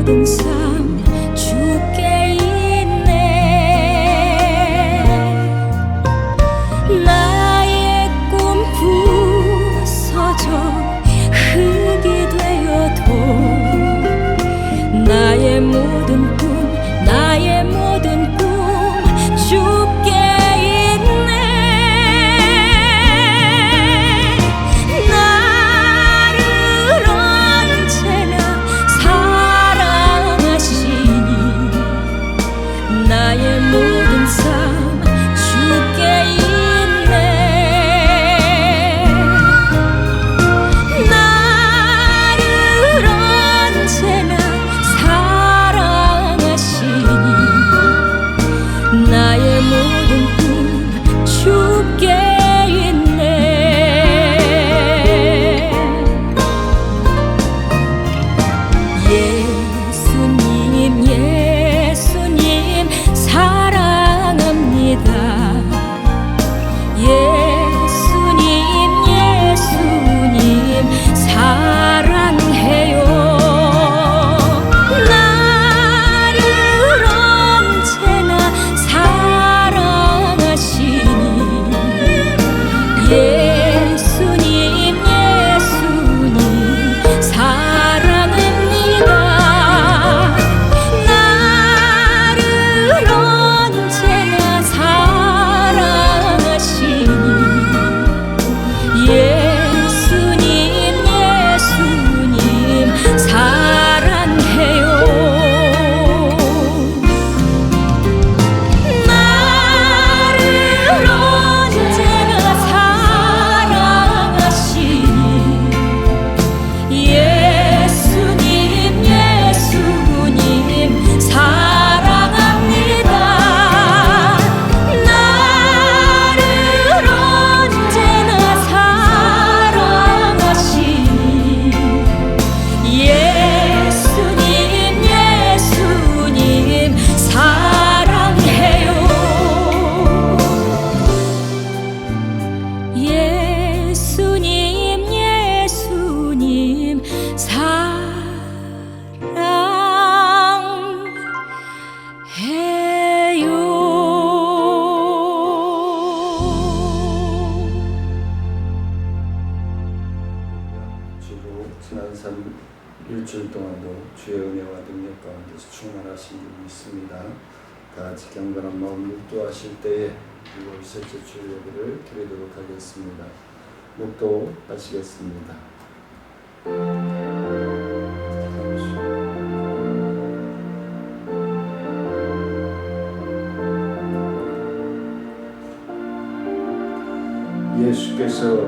모든 삶 주께 있네. 나의 꿈 부서져 흙이 되어도 나의 모든 꿈 주께 있네. 나를 언제나 사랑하시니 나의 모든 삶 주께 있네. 나를 언제나 사랑하시니 나의 모든 꿈 주께 있네. 예수님 사랑합니다. 예수님 사랑해요. 나를 언제나 사랑하시니 예수님 사랑합니다. 나를 언제나 사랑하시니 예수님 사랑해요. 나를 언제나 사랑하시니 예수님 사랑합니다. 나를 언제나 사랑하시니 예수님 사랑해요. 예수님 사랑해요. 주로 지난 3일주일 동안도 주의 은혜와 능력 가운데서 충만하신 줄 믿습니다. 다 같이 경건한 마음 묵도하실 때에 6월 셋째 주 예배를 드리도록 하겠습니다. 묵도하시겠습니다. 예수께서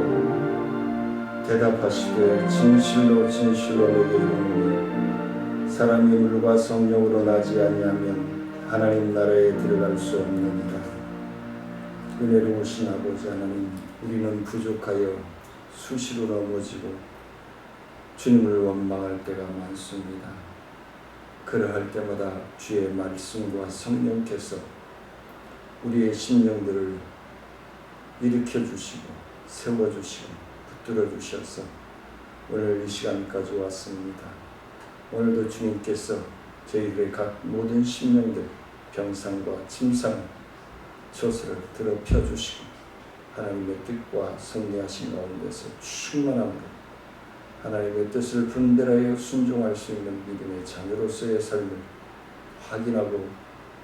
대답하시되 진실로 내게 이르노니 사람이 물과 성령으로 나지 아니하면 하나님 나라에 들어갈 수 없느니라. 은혜로우신 아버지 하나님, 우리는 부족하여 수시로 넘어지고 주님을 원망할 때가 많습니다. 그러할 때마다 주의 말씀과 성령께서 우리의 심령들을 일으켜 주시고 세워주시고 붙들어 주셔서 오늘 이 시간까지 왔습니다. 오늘도 주님께서 저희들의 각 모든 심령들 병상과 침상 처소를 더럽혀 주시고 하나님의 뜻과 성리하신 가운데서 충만함으로 하나님의 뜻을 분별하여 순종할 수 있는 믿음의 자녀로서의 삶을 확인하고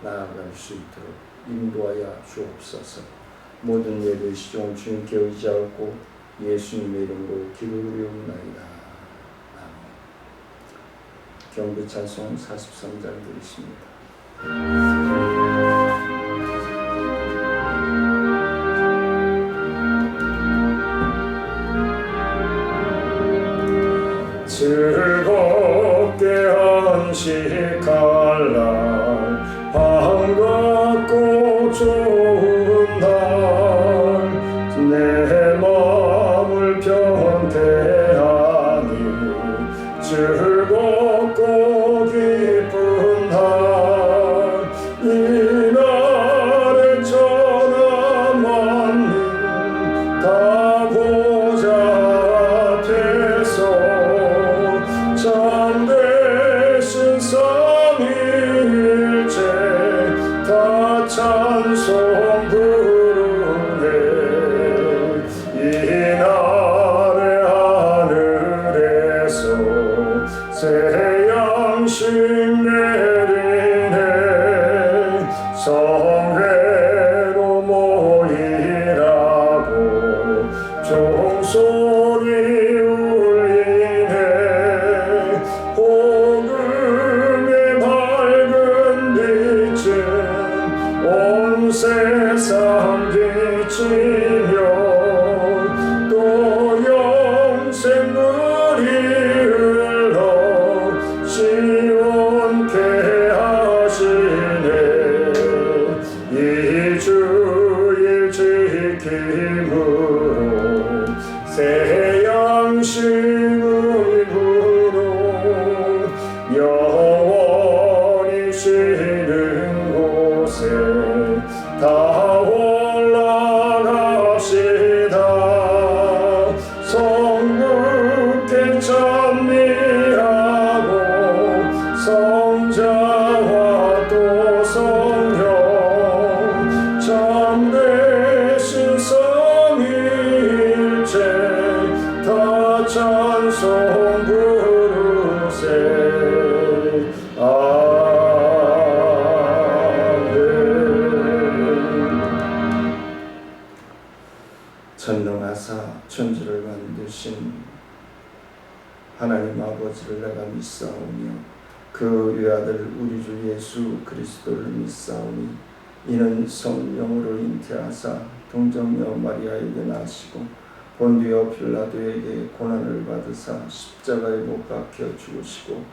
나아갈 수 있도록 인도하여 주옵소서. 모든 예배 시종 주님께 의지하고 예수님의 이름으로 기도드리옵나이다. 아멘. 경배 찬송 43장 드리십니다. 즐겁게 안식할 날 반갑고 좋은 날 내 마음을 변태하니 즐겁고 기쁜 날 이 날에 천하 만민 다 보좌 앞에서 참되신 양식 내리네 성회로 모이라고 종소리 울리네 복음의 밝은 빛은 온 세상 비치며 또 영생물이 흘러 시원케 하시네 이 주일 지킴으로 새 양식으로 영원히 쉬는 곳에 다 올라갑시다 성국에 찬미하고 성자와 또 성령 참되신 삼위일체 다 찬송 부르세 전능하사 천지를 만드신 하나님 아버지를 내가 믿사오며 그 외아들 우리 주 예수 그리스도를 믿사오니 이는 성령으로 잉태하사 동정녀 마리아에게 나시고 본디오 빌라도에게 고난을 받으사 십자가에 못 박혀 죽으시고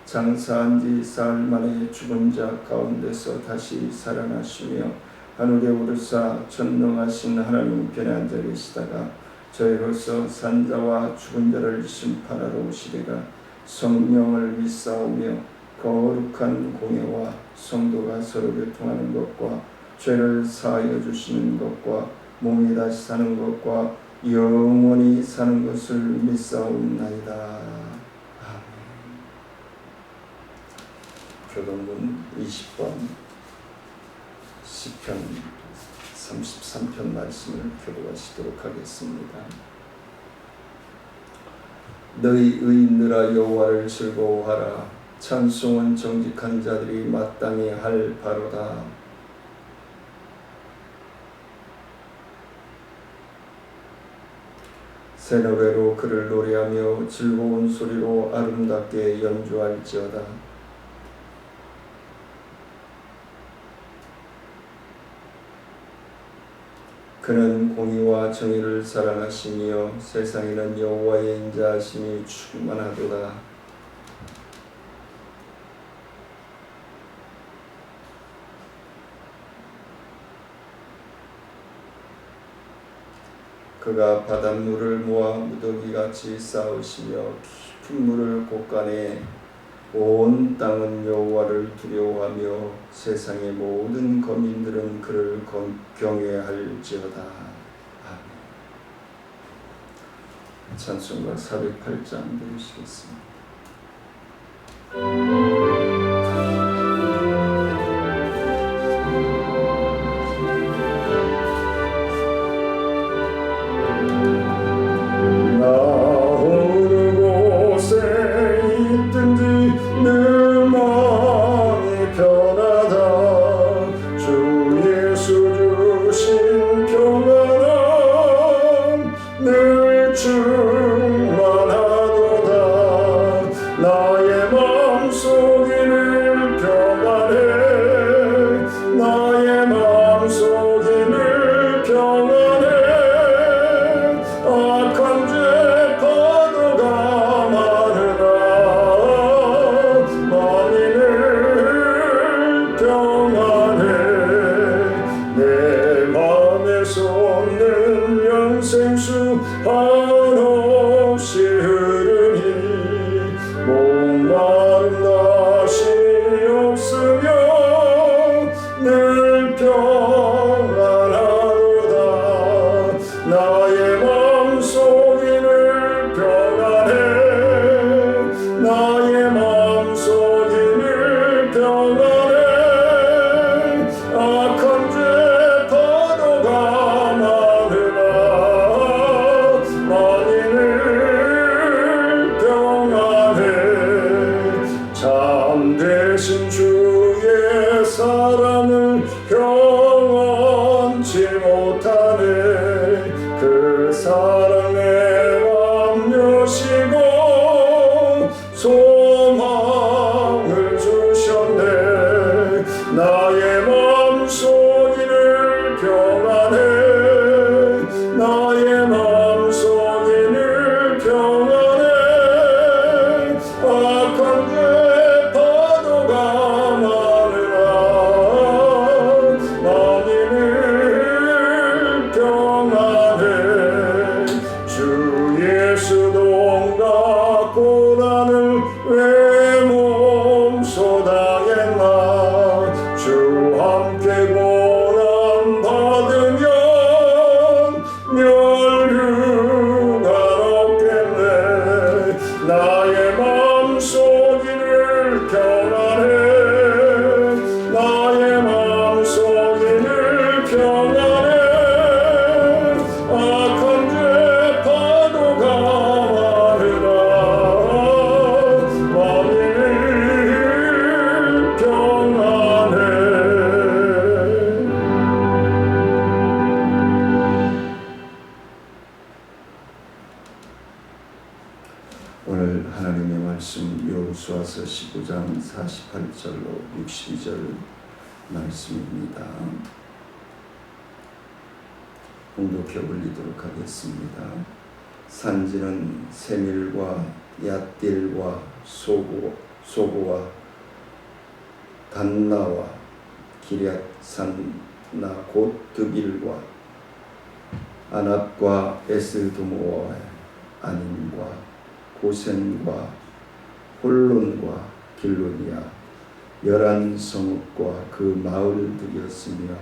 장사한 지 사흘 만에 죽은 자 가운데서 다시 살아나시며 하늘에 오르사 전능하신 하나님 편에 앉아 계시다가 저희로서 산자와 죽은 자를 심판하러 오시리라 성령을 믿사오며 거룩한 공예와 성도가 서로 교통하는 것과 죄를 사하여 주시는 것과 몸이 다시 사는 것과 영원히 사는 것을 믿사옵나이다. 아멘. 교동문 20번 시편 33편 말씀을 교도하시도록 하겠습니다. 너희 의인들아 여호와를 즐거워하라. 찬송은 정직한 자들이 마땅히 할 바로다. 새 노래로 그를 노래하며 즐거운 소리로 아름답게 연주할지어다. 그는 공의와 정의를 사랑하시며 세상에는 여호와의 인자하심이 충만하도다. 그가 바닷물을 모아 무더기같이 쌓으시며 깊은 물을 곳간에 온 땅은 여호와를 두려워하며 세상의 모든 거민들은 그를 경외할지어다. 아멘. 찬송가 408장 부르시겠습니다. 충만하도다 나의 마음속에 참되신 주의 사랑을 경험치 못하네. 그 사랑에 맘 여시고 소망을 주셨네. 나의 맘속이를 평안해. 나의 맘속이를 평안해. 악한 죄 파도가 많으나 나니를 평안해. 주 예수 동가 고난을 왜 몸소 당했나. 주 함께 고난 받으면 멸류관 없겠네. 나의 맘속이를 평안해. 나의 맘속이를 평안해. 악한 죄 파도가 많으나 마음을 평안해. 오늘 하나님의 말씀 여호수아서 15장 48절로 62절 말씀입니다. 봉독해 올리도록 하겠습니다. 산지는 세밀과 얏딜과 소고와 단나와 기럇산나 곧 드빌과 아납과 에스드모와 아닌과 고센과 홀론과 길로니아 11성읍과 그 마을들이었으며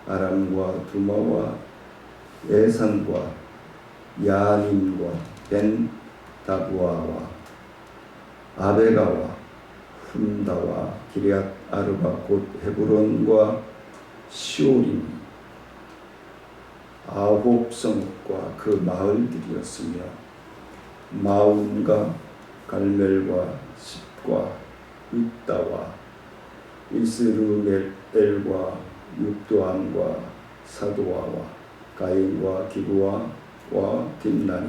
아람과 두마와 에산과 야님과 벤다부아와 아베가와 훔다와 기럇 아르바 곧 헤브론과 시오림 9성읍과 그 마을들이었으며 마운과 갈멜과 십과 윗다와 이스르엘과 육도암과 사도아와 가인과 기부아와 딥나니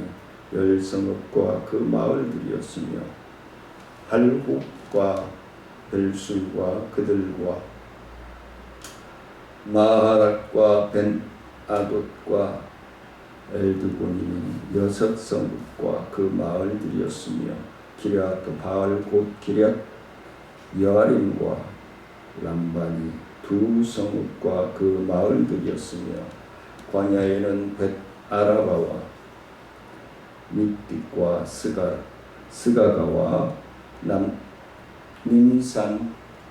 10성읍과 그 마을들이었으며 할곡과 벨술과 그들과 마하락과 벤아돗과 엘드고니는 6성읍과 그 마을들이었으며 기럇 바알 곧 기럇 여아림과 람반이 2성읍과 그 마을들이었으며 광야에는 벳 아라바와 밑빛과 스가가와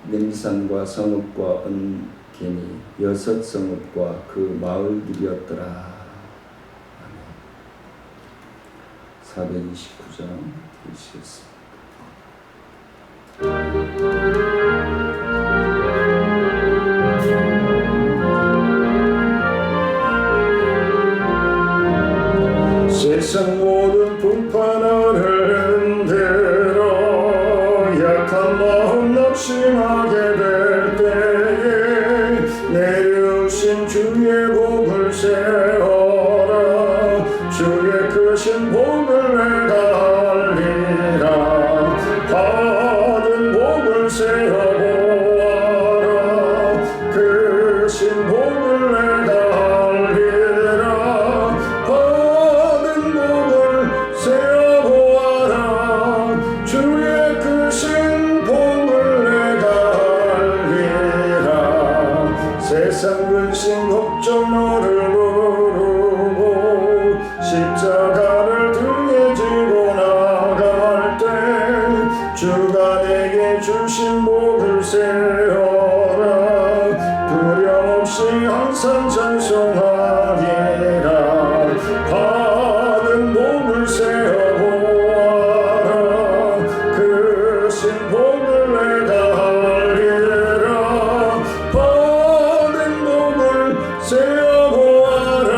nim산과 성읍과 은게니 6성읍과 그 마을들이었더라. 429장 읽으시겠습니다. 세상 모든 풍파를 흔들어 약한 마음 낙심하게 될 때에 내려오신 주의 복을 세워라. 주의 크신 복을 내가 알리라. 받은 복을 세워보아라. 크신 복을 내가 알리라. 받은 복을 세워보아라. 주의 크신 복을 내가 알리라. 세상 근심 걱정 너를 부르고 십자가를 등에 지고 나갈 때 주가 내게 주신 복을 세워라. 두려움없이 항상 찬송하리라. 받은 복을 세워보아라. 크신 복을 내가 알리라. 받은 복을 세워보아라.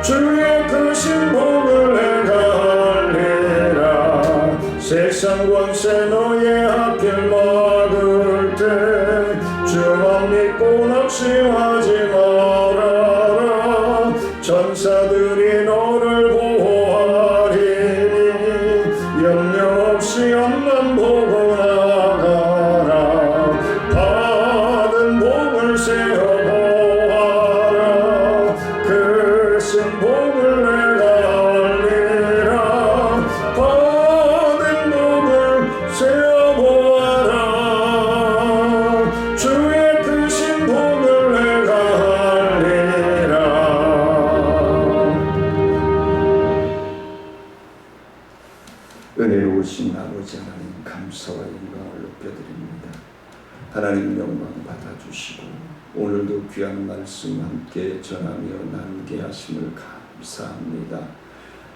주의 크신 복을 내가 알리라. 세상 권세 너의 역사와 영광을 높여드립니다. 하나님 영광 받아주시고 오늘도 귀한 말씀 함께 전하며 나누게 하심을 감사합니다.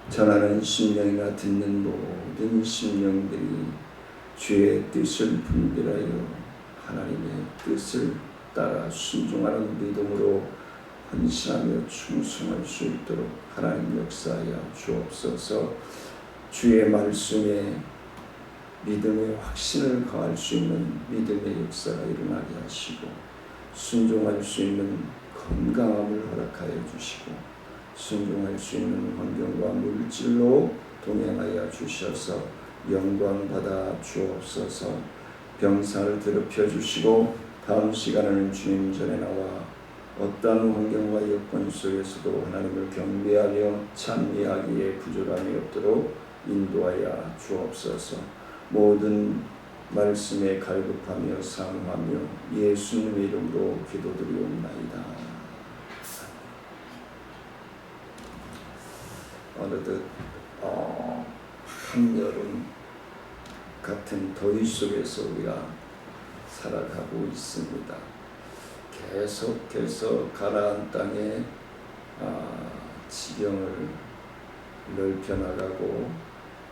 전하는 심령이나 듣는 모든 심령들이 주의 뜻을 분별하여 하나님의 뜻을 따라 순종하는 믿음으로 헌신하며 충성할 수 있도록 하나님 역사하여 주옵소서. 주의 말씀에 믿음의 확신을 거할 수 있는 믿음의 역사가 일어나게 하시고 순종할 수 있는 건강함을 허락하여 주시고 순종할 수 있는 환경과 물질로 동행하여 주셔서 영광 받아 주옵소서. 병사를 더럽혀 주시고 다음 시간에는 주님 전에 나와 어떠한 환경과 여건 속에서도 하나님을 경배하며 찬미하기에 부족함이 없도록 인도하여 주옵소서. 모든 말씀에 갈급하며 사모하며 예수님의 이름으로 기도드리옵나이다. 어느덧 한여름 같은 더위 속에서 우리가 살아가고 있습니다. 계속해서 가나안 땅에 지경을 넓혀나가고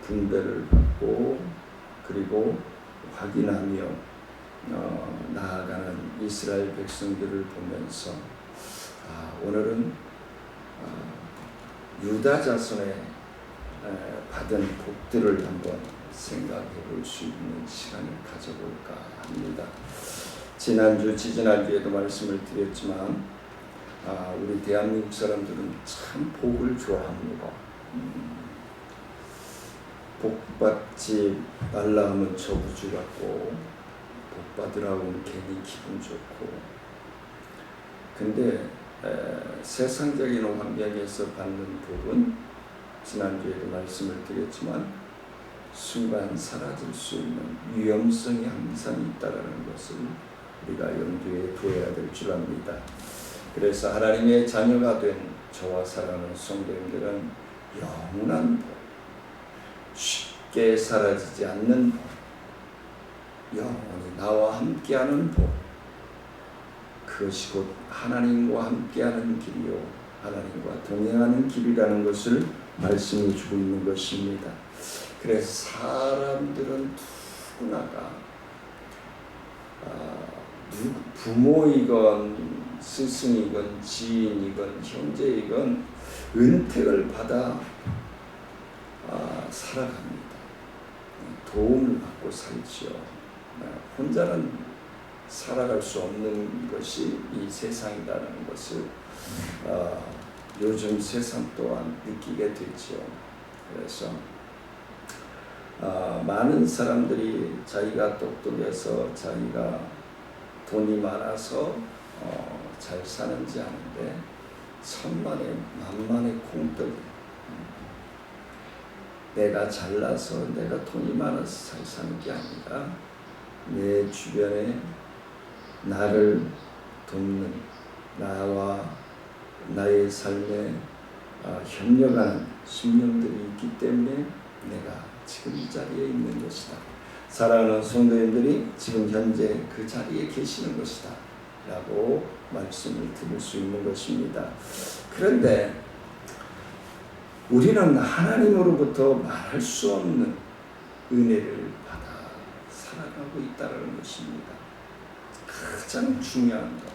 분배를 받고 그리고 확인하며 나아가는 이스라엘 백성들을 보면서 오늘은 유다 자손의 받은 복들을 한번 생각해 볼 수 있는 시간을 가져볼까 합니다. 지지난주에도 말씀을 드렸지만 우리 대한민국 사람들은 참 복을 좋아합니다. 복받지 말라 하면 저부주 같고 복받으라고 하면 괜히 기분 좋고, 근데 세상적인 환경에서 받는 복은 지난주에도 말씀을 드렸지만 순간 사라질 수 있는 위험성이 항상 있다는 것을 우리가 염두에 두어야 될 줄 압니다. 그래서 하나님의 자녀가 된 저와 사랑하는 성도님들은 영원한 복, 쉽게 사라지지 않는 복, 영원히 나와 함께하는 복, 그것이 곧 하나님과 함께하는 길이요 하나님과 동행하는 길이라는 것을 말씀해 주고 있는 것입니다. 그래서 사람들은 누구나가 부모이건 스승이건 지인이건 형제이건 은택을 받아 살아갑니다. 도움을 받고 살지요. 혼자는 살아갈 수 없는 것이 이 세상이라는 것을 요즘 세상 또한 느끼게 되지요. 그래서 많은 사람들이 자기가 똑똑해서 자기가 돈이 많아서 잘 사는지 아는데 천만에 만만의 콩떡이, 내가 잘나서 내가 돈이 많아서 잘 사는 게 아니라 내 주변에 나를 돕는, 나와 나의 삶에 협력하는 심령들이 있기 때문에 내가 지금 이 자리에 있는 것이다. 사랑하는 성도님들이 지금 현재 그 자리에 계시는 것이다 라고 말씀을 드릴 수 있는 것입니다. 그런데 우리는 하나님으로부터 말할 수 없는 은혜를 받아 살아가고 있다는 것입니다. 가장 중요한 것,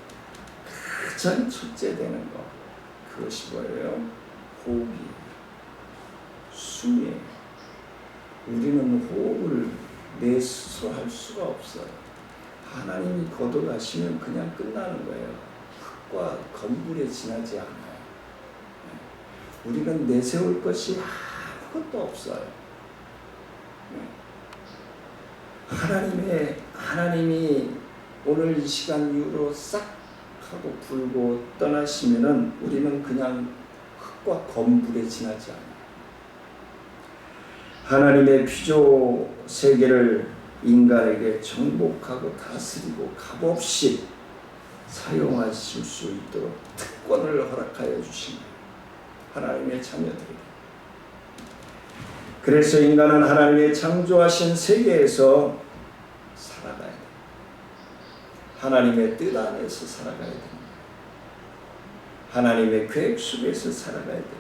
가장 첫째 되는 것, 그것이 뭐예요? 호흡이에요. 숨이에요. 우리는 호흡을 내 스스로 할 수가 없어요. 하나님이 거둬가시면 그냥 끝나는 거예요. 흙과 건물에 지나지 않아요. 우리는 내세울 것이 아무것도 없어요. 하나님이 오늘 이 시간 이후로 싹 하고 불고 떠나시면은 우리는 그냥 흙과 건물에 지나지 않아요. 하나님의 피조 세계를 인간에게 정복하고 다스리고 값없이 사용하실 수 있도록 특권을 허락하여 주신 하나님의 자녀들에게. 그래서 인간은 하나님의 창조하신 세계에서 살아가야 됩니다. 하나님의 뜻 안에서 살아가야 됩니다. 하나님의 계획 속에서 살아가야 됩니다.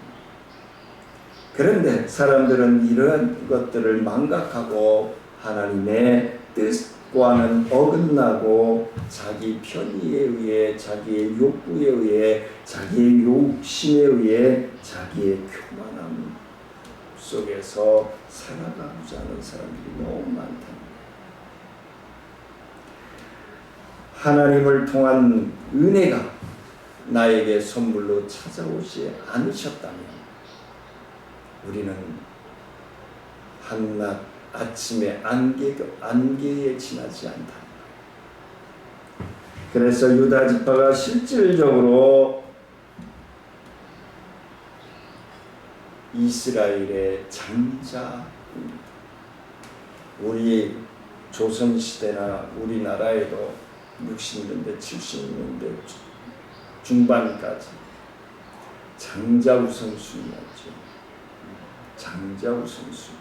그런데 사람들은 이러한 것들을 망각하고 하나님의 뜻과는 어긋나고 자기 편의에 의해, 자기의 욕구에 의해, 자기의 욕심에 의해, 자기의 교만함 속에서 살아가고자 하는 사람들이 너무 많답니다. 하나님을 통한 은혜가 나에게 선물로 찾아오지 않으셨다면 우리는 한낮 아침에 안개에 지나지 않다. 그래서 유다 지파가 실질적으로 이스라엘의 장자입니다. 우리 조선시대나 우리나라에도 60년대, 70년대 중반까지 장자 우선순위였죠. 장자 우선순위.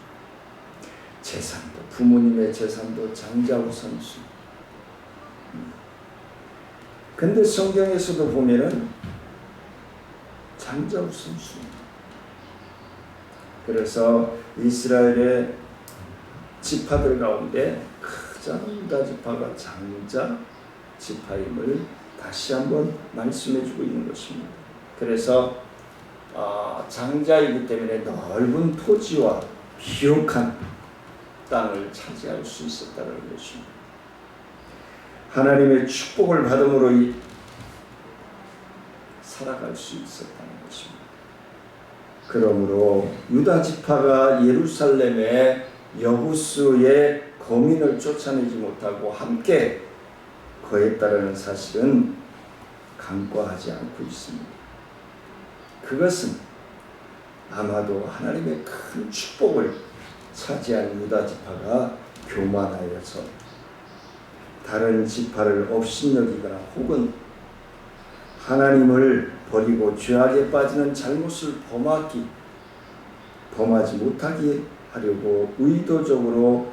재산도, 부모님의 재산도 장자 우선순위. 근데 성경에서도 보면은 장자 우선순위. 그래서 이스라엘의 지파들 가운데 가장 유다 지파가 장자 지파임을 다시 한번 말씀해주고 있는 것입니다. 그래서 장자이기 때문에 넓은 토지와 비옥한 땅을 차지할 수 있었다는 것입니다. 하나님의 축복을 받음으로 살아갈 수 있었다는 것입니다. 그러므로 유다 지파가 예루살렘의 여부수의 거민을 쫓아내지 못하고 함께 거했다는 사실은 간과하지 않고 있습니다. 그것은 아마도 하나님의 큰 축복을 차지한 유다 지파가 교만하여서 다른 지파를 업신여기거나 혹은 하나님을 버리고 죄악에 빠지는 잘못을 범하지 못하게 하려고 의도적으로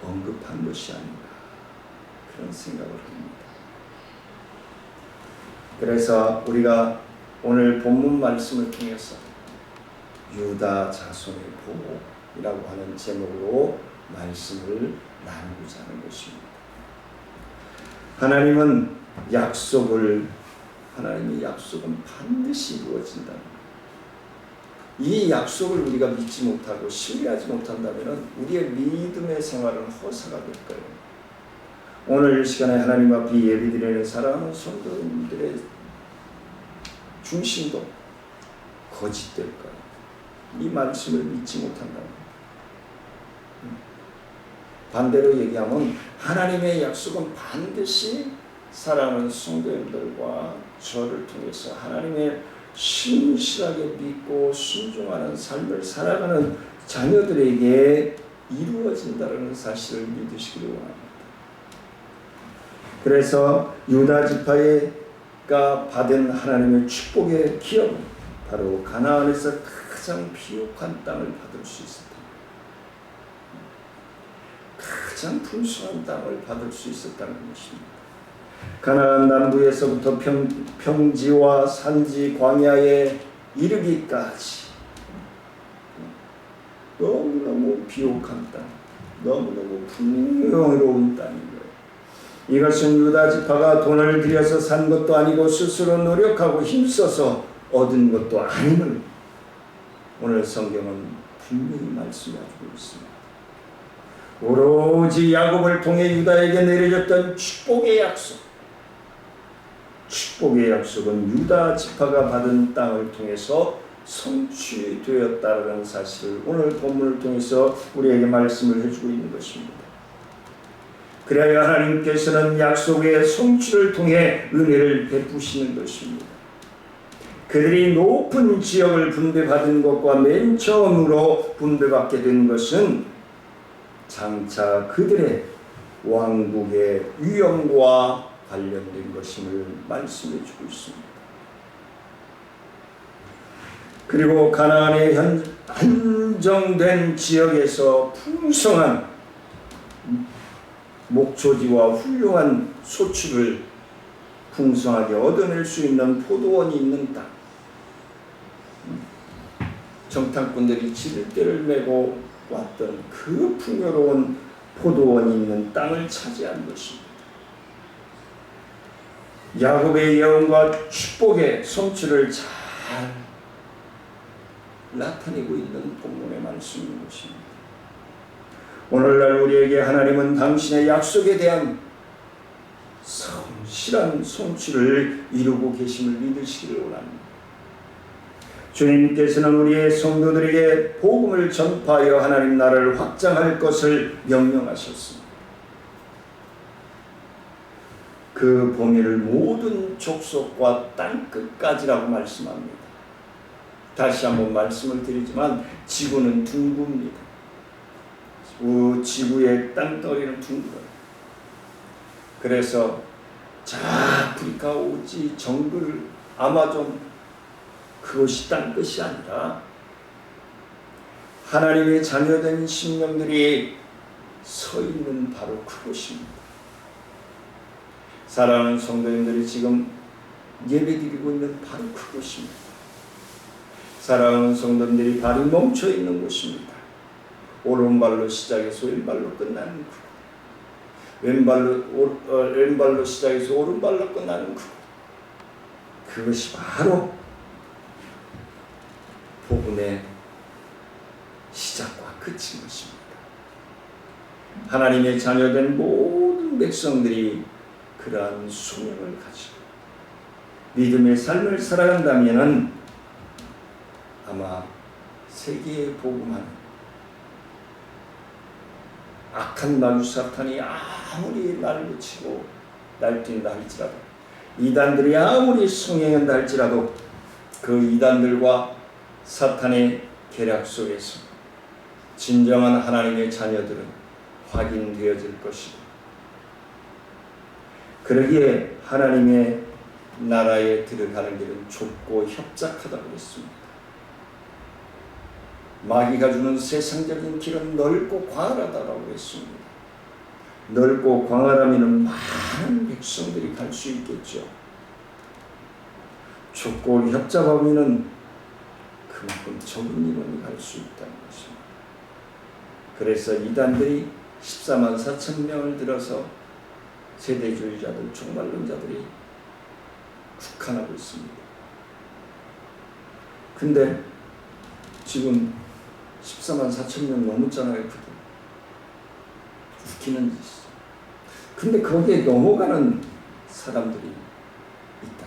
언급한 것이 아닌가 그런 생각을 합니다. 그래서 우리가 오늘 본문 말씀을 통해서 유다 자손의 보호이라고 하는 제목으로 말씀을 나누고자 하는 것입니다. 하나님의 약속은 반드시 이루어진다. 이 약속을 우리가 믿지 못하고 신뢰하지 못한다면 우리의 믿음의 생활은 허사가 될 거예요. 오늘 이 시간에 하나님 앞에 예배드리는 사랑하는 성도님들의 중심도 거짓될 거예요. 이 말씀을 믿지 못한다면. 반대로 얘기하면 하나님의 약속은 반드시 사랑하는 성도님들과 저를 통해서 하나님의 신실하게 믿고 순종하는 삶을 살아가는 자녀들에게 이루어진다는 사실을 믿으시기를 원합니다. 그래서 유다 지파가 받은 하나님의 축복의 기업은 바로 가나안에서 가장 비옥한 땅을 받을 수 있었다. 가장 풍성한 땅을 받을 수 있었다는 것입니다. 가나안 남부에서부터 평지와 산지 광야에 이르기까지 너무너무 비옥한 땅, 너무너무 풍요로운 땅인 거예요. 이것은 유다 지파가 돈을 들여서 산 것도 아니고 스스로 노력하고 힘써서 얻은 것도 아님을 오늘 성경은 분명히 말씀해주고 있습니다. 오로지 야곱을 통해 유다에게 내려졌던 축복의 약속은 유다 지파가 받은 땅을 통해서 성취되었다는 사실을 오늘 본문을 통해서 우리에게 말씀을 해주고 있는 것입니다. 그래야 하나님께서는 약속의 성취를 통해 은혜를 베푸시는 것입니다. 그들이 높은 지역을 분배받은 것과 맨 처음으로 분배받게 된 것은 장차 그들의 왕국의 위엄과 관련된 것임을 말씀해 주고 있습니다. 그리고 가나안의 한정된 지역에서 풍성한 목초지와 훌륭한 소출을 풍성하게 얻어낼 수 있는 포도원이 있는 땅. 정탐꾼들이 지들대를 메고 왔던 그 풍요로운 포도원이 있는 땅을 차지한 것입니다. 야곱의 예언과 축복의 성취를 잘 나타내고 있는 본문의 말씀인 것입니다. 오늘날 우리에게 하나님은 당신의 약속에 대한 성실한 성취를 이루고 계심을 믿으시기를 원합니다. 주님께서는 우리의 성도들에게 복음을 전파하여 하나님 나라를 확장할 것을 명령하셨습니다. 그 범위를 모든 족속과 땅끝까지라고 말씀합니다. 다시 한번 말씀을 드리지만 지구는 둥굽니다. 지구의 땅덩이는 둥글어요. 그래서 아프리카 오지 정글 아마존 그것이 땅끝이 아니라 하나님의 자녀된 심령들이 서 있는 바로 그것입니다. 사랑하는 성도님들이 지금 예배드리고 있는 바로 그것입니다. 사랑하는 성도님들이 발이 멈춰 있는 곳입니다. 오른발로 시작해서 왼발로 끝나는 그곳, 왼발로 시작해서 오른발로 끝나는 그것이 바로 복음의 시작과 끝인 것입니다. 하나님의 자녀된 모든 백성들이 그러한 소명을 가지고 믿음의 삶을 살아간다면 아마 세계에 복음하는 악한 마귀 사탄이 아무리 날붙이고 날뛴다 할지라도, 이단들이 아무리 성행한다 할지라도 그 이단들과 사탄의 계략 속에서 진정한 하나님의 자녀들은 확인되어질 것이고, 그러기에 하나님의 나라에 들어가는 길은 좁고 협착하다고 했습니다. 마귀가 주는 세상적인 길은 넓고 광활하다고 했습니다. 넓고 광활하면 많은 백성들이 갈 수 있겠죠. 좁고 협착하면 그만큼 적은 인원이 갈 수 있다는 것입니다. 그래서 이단들이 14만 4천 명을 들어서 세대주의자들, 종말론자들이 국한하고 있습니다. 근데 지금 14만 4천 명 넘었잖아요. 웃기는 짓이죠. 근데 거기에 넘어가는 사람들이 있다.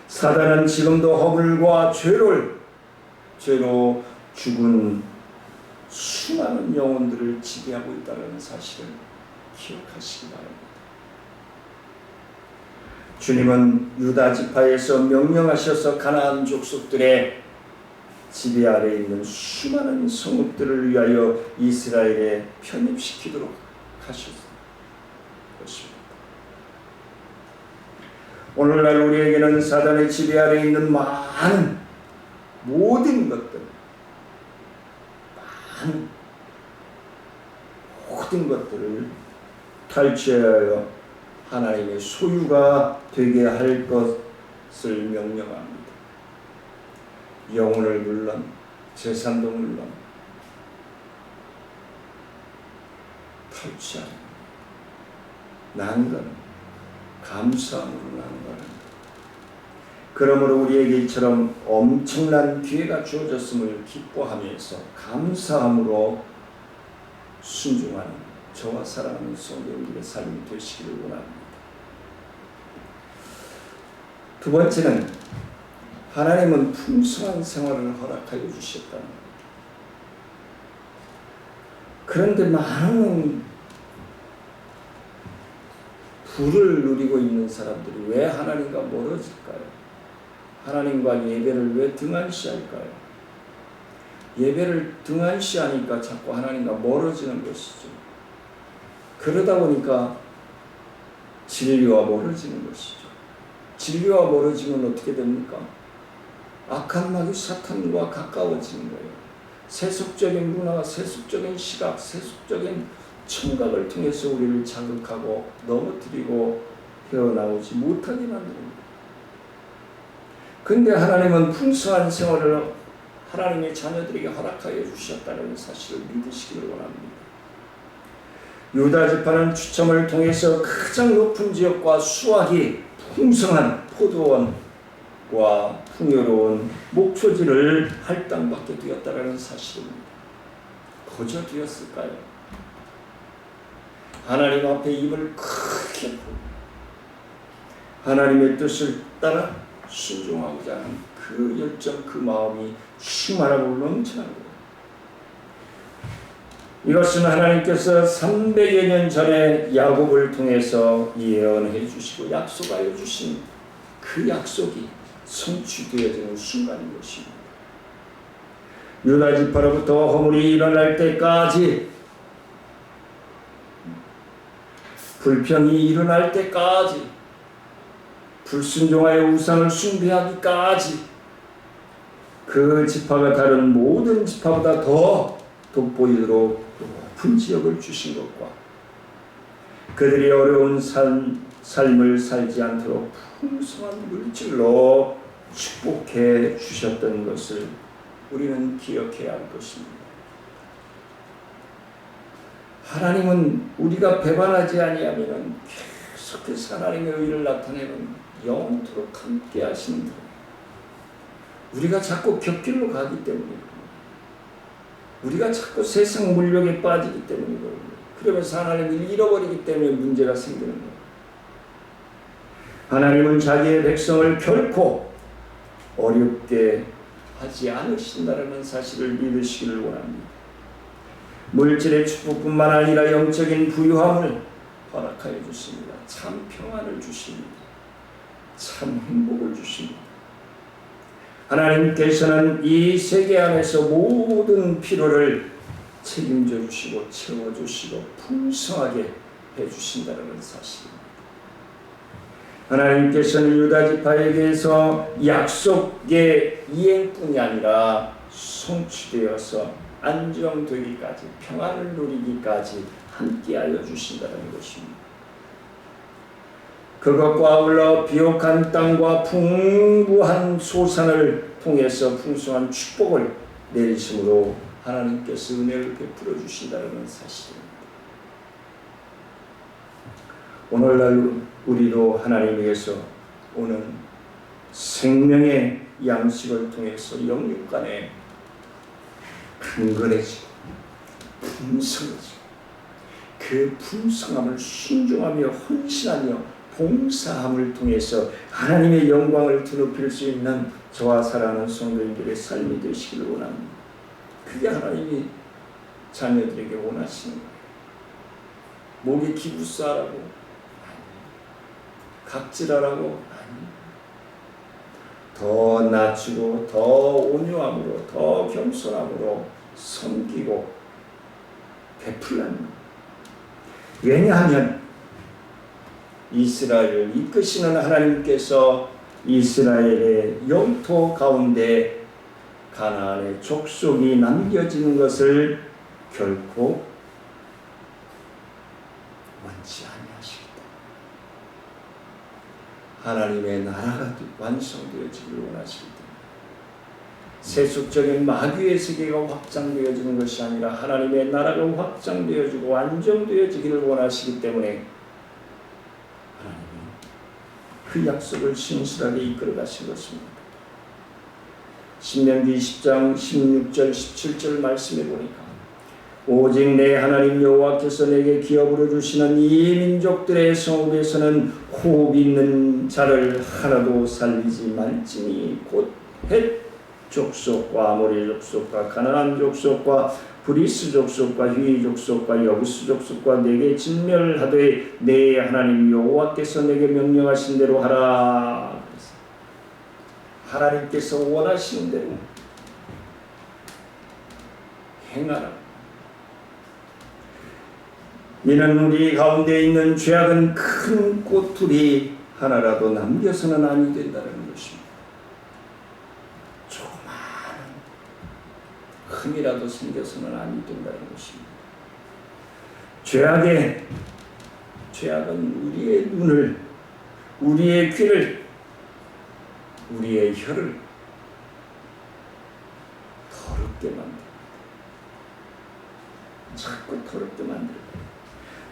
사단은 지금도 허물과 죄로 죽은 수많은 영혼들을 지배하고 있다는 사실을 기억하시기 바랍니다. 주님은 유다 지파에서 명령하셔서 가나안 족속들의 지배 아래에 있는 수많은 성읍들을 위하여 이스라엘에 편입시키도록 하셨습니다. 오늘날 우리에게는 사단의 지배 아래에 있는 많은 모든 것들을 탈취하여 하나님의 소유가 되게 할 것을 명령합니다. 영혼을 물론 재산도 물론 탈취하는 난거는 감사함으로 난거는. 그러므로 우리에게 이처럼 엄청난 기회가 주어졌음을 기뻐하면서 감사함으로 순종하는 저와 사랑하는 성도님들의 삶이 되시기를 원합니다. 두 번째는 하나님은 풍성한 생활을 허락하여 주셨다는 겁니다. 그런데 많은 부를 누리고 있는 사람들이 왜 하나님과 멀어질까요? 하나님과 예배를 왜 등한시할까요? 예배를 등한시하니까 자꾸 하나님과 멀어지는 것이죠. 그러다 보니까 진리와 멀어지는 것이죠. 진리와 멀어지면 어떻게 됩니까? 악한 마귀 사탄과 가까워지는 거예요. 세속적인 문화, 세속적인 시각, 세속적인 청각을 통해서 우리를 자극하고 넘어뜨리고 헤어나오지 못하게 만듭니다. 근데 하나님은 풍성한 생활을 하나님의 자녀들에게 허락하여 주셨다는 사실을 믿으시기를 원합니다. 유다 지파는 추첨을 통해서 가장 높은 지역과 수확이 풍성한 포도원과 풍요로운 목초지를 할당받게 되었다는 사실입니다. 거저되었을까요? 하나님 앞에 입을 크게 풀고 하나님의 뜻을 따라 순종하고자 하는 그 열정, 그 마음이 충만하고 넘쳐나는 거예요. 이것은 하나님께서 300여 년 전에 야곱을 통해서 예언해 주시고 약속하여 주신 그 약속이 성취되어지는 순간인 것입니다. 유다 지파로부터 허물이 일어날 때까지, 불평이 일어날 때까지, 불순종하여 우상을 숭배하기까지 그 지파가 다른 모든 지파보다 더 돋보이도록 높은 지역을 주신 것과 그들이 어려운 삶을 살지 않도록 풍성한 물질로 축복해 주셨던 것을 우리는 기억해야 할 것입니다. 하나님은 우리가 배반하지 아니하면 계속해서 하나님의 의를 나타내는 영원토록 함께 하시는 분. 우리가 자꾸 곁길로 가기 때문이고 우리가 자꾸 세상 물욕에 빠지기 때문이고 그러면서 하나님을 잃어버리기 때문에 문제가 생기는 거예요. 하나님은 자기의 백성을 결코 어렵게 하지 않으신다는 사실을 믿으시기를 원합니다. 물질의 축복뿐만 아니라 영적인 부유함을 허락하여 주십니다. 참 평안을 주십니다. 참 행복을 주십니다. 하나님께서는 이 세계 안에서 모든 필요를 책임져 주시고 채워주시고 풍성하게 해주신다는 사실입니다. 하나님께서는 유다 지파에게서 약속의 이행뿐이 아니라 성취되어서 안정되기까지 평안을 누리기까지 함께하여 주신다는 것입니다. 그것과 아울러 비옥한 땅과 풍부한 소산을 통해서 풍성한 축복을 내리심으로 하나님께서 은혜를 베풀어 주신다는 사실입니다. 오늘날 우리도 하나님에게서 오는 생명의 양식을 통해서 영육 간에 강건해지고 풍성해지고 그 풍성함을 순종하며 헌신하며 봉사함을 통해서 하나님의 영광을 드높일 수 있는 저와 사랑하는 성도님들의 삶이 되시기를 원합니다. 그게 하나님이 자녀들에게 원하시는 거예요. 목에 기부싸라고 각질하라고 더 낮추고 더 온유함으로 더 겸손함으로 섬기고 베풀라는 거예요. 왜냐하면 이스라엘을 이끄시는 하나님께서 이스라엘의 영토 가운데 가나안의 족속이 남겨지는 것을 결코 원치 아니하시겠다. 하나님의 나라가 완성되어지기를 원하시기 때문에 세속적인 마귀의 세계가 확장되어지는 것이 아니라 하나님의 나라가 확장되어지고 안정되어지기를 원하시기 때문에 그 약속을 신실하게 이끌어 가신 것입니다. 신명기 20장 16절 17절 말씀해 보니까 오직 내 하나님 여호와께서 내게 기업으로 주시는 이 민족들의 성읍에서는 호흡 있는 자를 하나도 살리지 말지니 곧 헷 족속과 아모리 족속과 가나안 족속과 브리스 족속과 휘 족속과 여부스 족속과 내게 진멸하되 내 하나님 여호와께서 내게 명령하신 대로 하라. 하나님께서 원하시는 대로 행하라. 이는 우리 가운데 있는 죄악은 큰 꼬투리 하나라도 남겨서는 아니 된다는 것입니다. 흠이라도 생겨서는 아니 된다는 것입니다. 죄악은 우리의 눈을, 우리의 귀를, 우리의 혀를 더럽게 만듭니다. 자꾸 더럽게 만듭니다.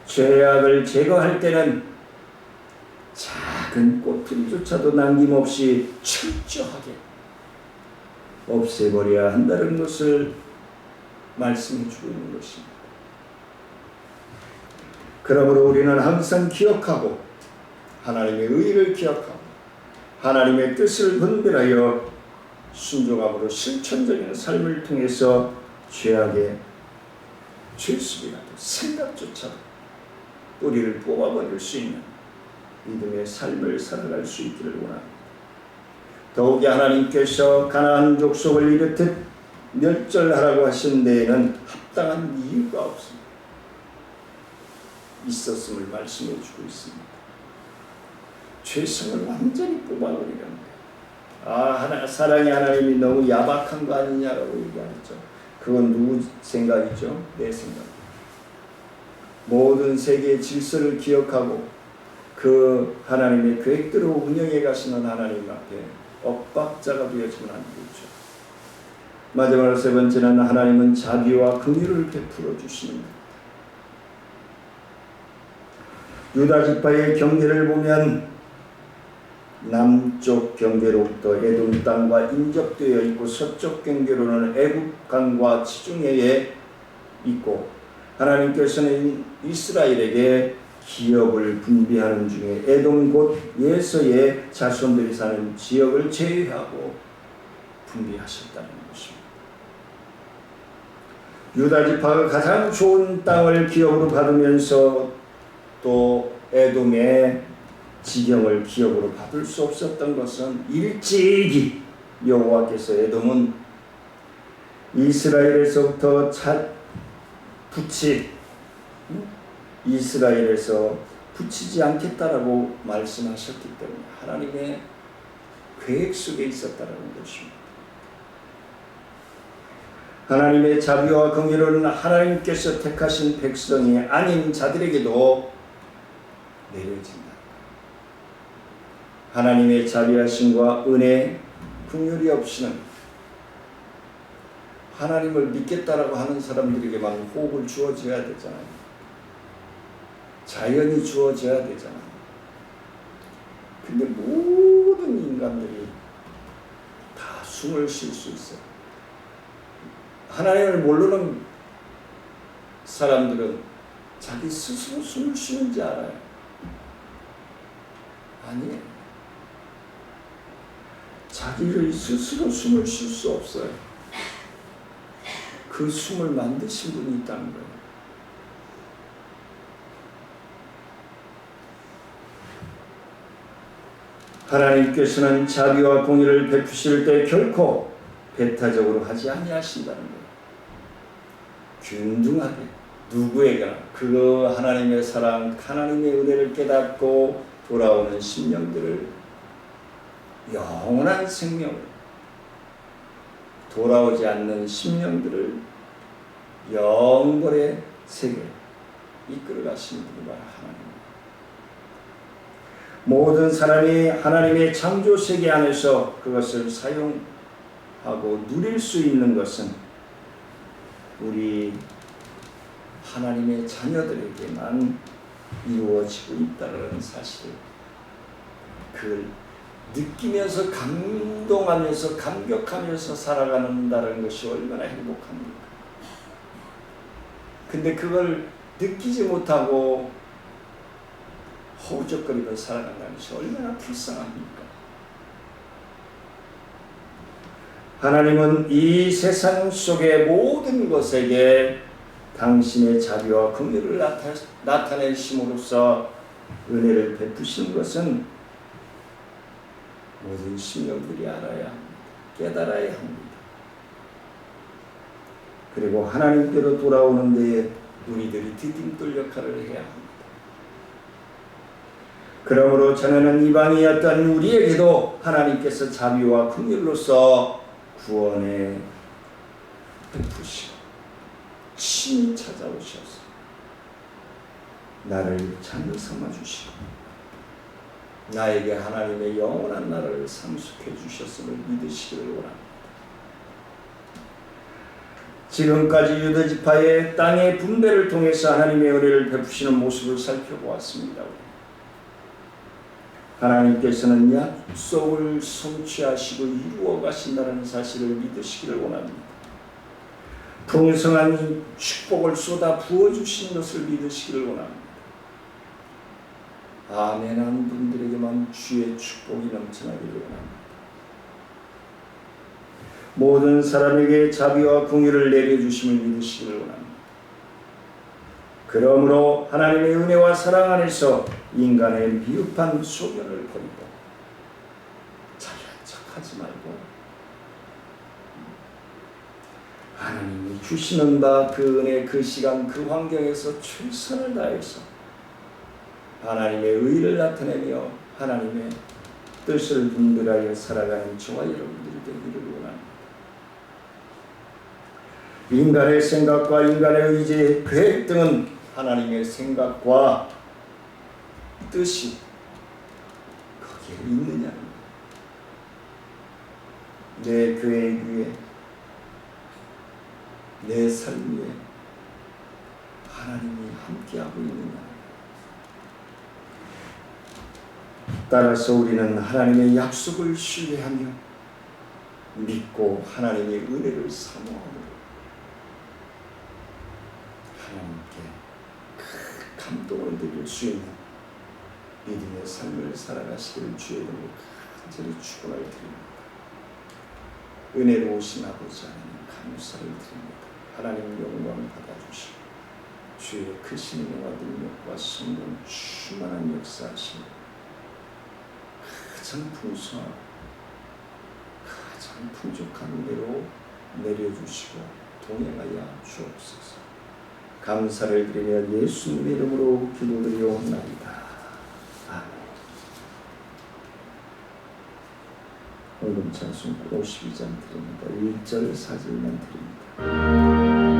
죄악을 제거할 때는 작은 꼬투리조차도 남김없이 철저하게 없애버려야 한다는 것을 말씀해 주고 있는 것입니다. 그러므로 우리는 항상 기억하고 하나님의 의를 기억하고 하나님의 뜻을 분별하여 순종함으로 실천적인 삶을 통해서 죄악의 죄수이라도 생각조차도 뿌리를 뽑아버릴 수 있는 믿음의 삶을 살아갈 수 있기를 원합니다. 더욱이 하나님께서 가나안 족속을 이르듯 멸절하라고 하신 데에는 합당한 이유가 없습니다. 있었음을 말씀해 주고 있습니다. 죄성을 완전히 뽑아버리라는 거예요. 사랑의 하나님이 너무 야박한 거 아니냐라고 얘기하죠. 그건 누구 생각이죠? 내 생각. 모든 세계의 질서를 기억하고 그 하나님의 계획대로 운영해 가시는 하나님 앞에 엇박자가 되어지면 안 되죠. 마지막으로 세 번째는 하나님은 자비와 긍휼을 베풀어 주십니다. 유다 지파의 경계를 보면 남쪽 경계로부터 에돔 땅과 인접되어 있고 서쪽 경계로는 애굽 강과 지중해에 있고 하나님께서는 이스라엘에게 기업을 분배하는 중에 에돔 곧 예서의 자손들이 사는 지역을 제외하고 분배하셨다는 것입니다. 유다 지파가 가장 좋은 땅을 기업으로 받으면서 또 에돔의 지경을 기업으로 받을 수 없었던 것은 일찍이 여호와께서 에돔은 이스라엘에서부터 이스라엘에서 붙이지 않겠다라고 말씀하셨기 때문에 하나님의 계획 속에 있었다라는 것입니다. 하나님의 자비와 긍휼은 하나님께서 택하신 백성이 아닌 자들에게도 내려진다. 하나님의 자비하심과 은혜, 긍휼이 없이는 하나님을 믿겠다라고 하는 사람들에게만 호흡을 주어져야 되잖아요. 자연이 주어져야 되잖아요. 근데 모든 인간들이 다 숨을 쉴 수 있어요. 하나님을 모르는 사람들은 자기 스스로 숨을 쉬는지 알아요? 아니에요. 자기를 스스로 숨을 쉴 수 없어요. 그 숨을 만드신 분이 있다는 거예요. 하나님께서는 자비와 공의를 베푸실 때 결코 배타적으로 하지 아니하신다는 거예요. 균등하게 누구에게나 그 하나님의 사랑, 하나님의 은혜를 깨닫고 돌아오는 심령들을 영원한 생명을, 돌아오지 않는 심령들을 영벌의 세계로 이끌어 가시는 분이 바로 하나님입니다. 모든 사람이 하나님의 창조 세계 안에서 그것을 사용하고 누릴 수 있는 것은 우리 하나님의 자녀들에게만 이루어지고 있다는 사실을 그걸 느끼면서 감동하면서 감격하면서 살아간다는 것이 얼마나 행복합니까? 근데 그걸 느끼지 못하고 허우적거리며 살아간다는 것이 얼마나 불쌍합니까? 하나님은 이 세상 속의 모든 것에게 당신의 자비와 긍휼을 나타내심으로써 은혜를 베푸시는 것은 모든 심령들이 알아야 합니다. 깨달아야 합니다. 그리고 하나님께로 돌아오는 데에 우리들이 디딤돌 역할을 해야 합니다. 그러므로 전에는 이방이었던 우리에게도 하나님께서 자비와 긍휼로서 구원에 베푸시고 친히 찾아오셔서 나를 잔을 삼아 주시고 나에게 하나님의 영원한 나라를 상속해 주셨음을 믿으시기를 원합니다. 지금까지 유다지파의 땅의 분배를 통해서 하나님의 은혜를 베푸시는 모습을 살펴보았습니다. 하나님께서는 약속을 성취하시고 이루어 가신다는 사실을 믿으시기를 원합니다. 풍성한 축복을 쏟아 부어주신 것을 믿으시기를 원합니다. 아멘한 분들에게만 주의 축복이 넘쳐나기를 원합니다. 모든 사람에게 자비와 긍휼을 내려주심을 믿으시기를 원합니다. 그러므로 하나님의 은혜와 사랑 안에서 인간의 미흡한 소견을 버리고 잘난 척하지 말고 하나님이 주시는 바 그 은혜, 그 시간, 그 환경에서 최선을 다해서 하나님의 의를 나타내며 하나님의 뜻을 분별하여 살아가는 저와 여러분들이 되기를 원합니다. 인간의 생각과 인간의 의지의 계획 등은 하나님의 생각과 뜻이 거기에 있느냐는 내 계획 위에 내 삶 위에 하나님이 함께하고 있느냐. 따라서 우리는 하나님의 약속을 신뢰하며 믿고 하나님의 은혜를 사모하므로 하나님께 큰 감동을 드릴 수 있는 믿음의 삶을 살아가시기를 주의 이름으로 간절히 축원을 드립니다. 은혜로우신 아버지 하나님 감사를 드립니다. 하나님 영광 받아주시고 주의 크신 은혜와 능력과 성령 충만한 역사하시며 가장 풍성하고 가장 풍족한 은혜로 내려주시고 동행하여 주옵소서. 감사를 드리며 예수님의 이름으로 기도드리옵나이다. 아멘. 헌금 찬송 52장 드립니다. 1절 4절만 드립니다.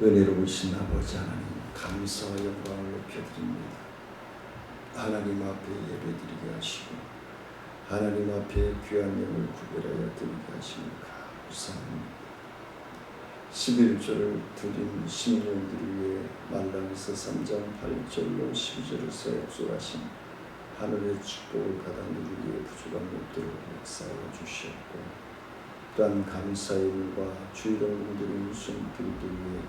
은혜로우신 아버지 하나님 감사와 영광을 높여드립니다. 하나님 앞에 예배드리게 하시고 하나님 앞에 귀한 영을 구별하여 드리게 하시니 감사합니다. 11절을 드린 신령들을 위해 말라기서 3장 8절로 12절에서 약속하신 하늘의 축복을 받아 누리기에 부족함이 없도록 역사하여 주시었고 또한 감사의 일과 주일원군들의 우선들을 위해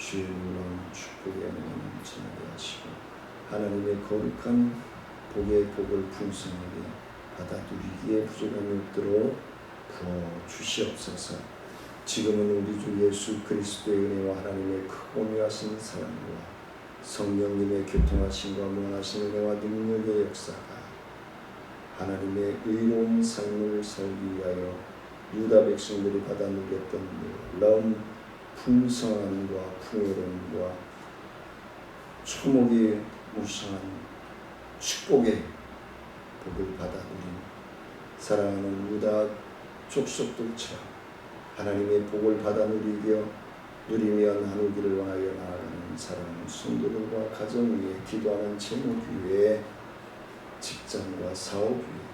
주의 놀라운 축복의 은혜가 넘쳐나게 하시고 하나님의 거룩한 복의 복을 풍성하게 받아 누리기에 부족함이 없도록 부어 주시옵소서. 지금은 우리 주 예수 그리스도의 은혜와 하나님의 크고 미하신 사랑과 성령님의 교통하심과 무한하신 은혜와 능력의 역사가 하나님의 의로운 삶을 살기 위하여 유다 백성들이 받아 누렸던 놀라운 풍성함과 풍요로움과 초목이 무성한 축복의 복을 받아 누린 사랑하는 유다 족속들처럼 하나님의 복을 받아 누리며 나누기를 원하여 나아가는 사랑하는 성도들과 가정 위에 기도하는 제목 위에 직장과 사업 위에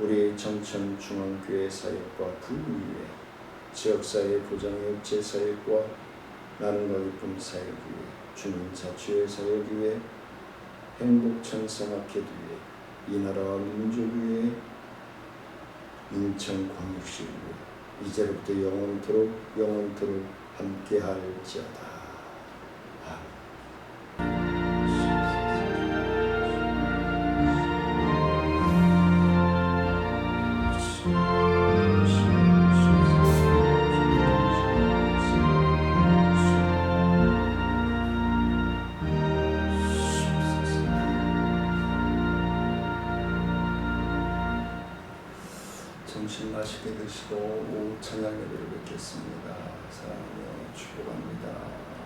우리 정천 중앙교회 사역과 부부 위에 지역사회 보장협재 사역과 나눔과 기쁨 사역 위에 주민자치회 사역 위에 행복천사마켓 위에 이 나라와 민족 위에 인천광역시 위에 이제부터 영원토록 함께할지어다. 점심 맛있게 드시고 오후 찬양 예배를 뵙겠습니다. 사랑하며 축복합니다.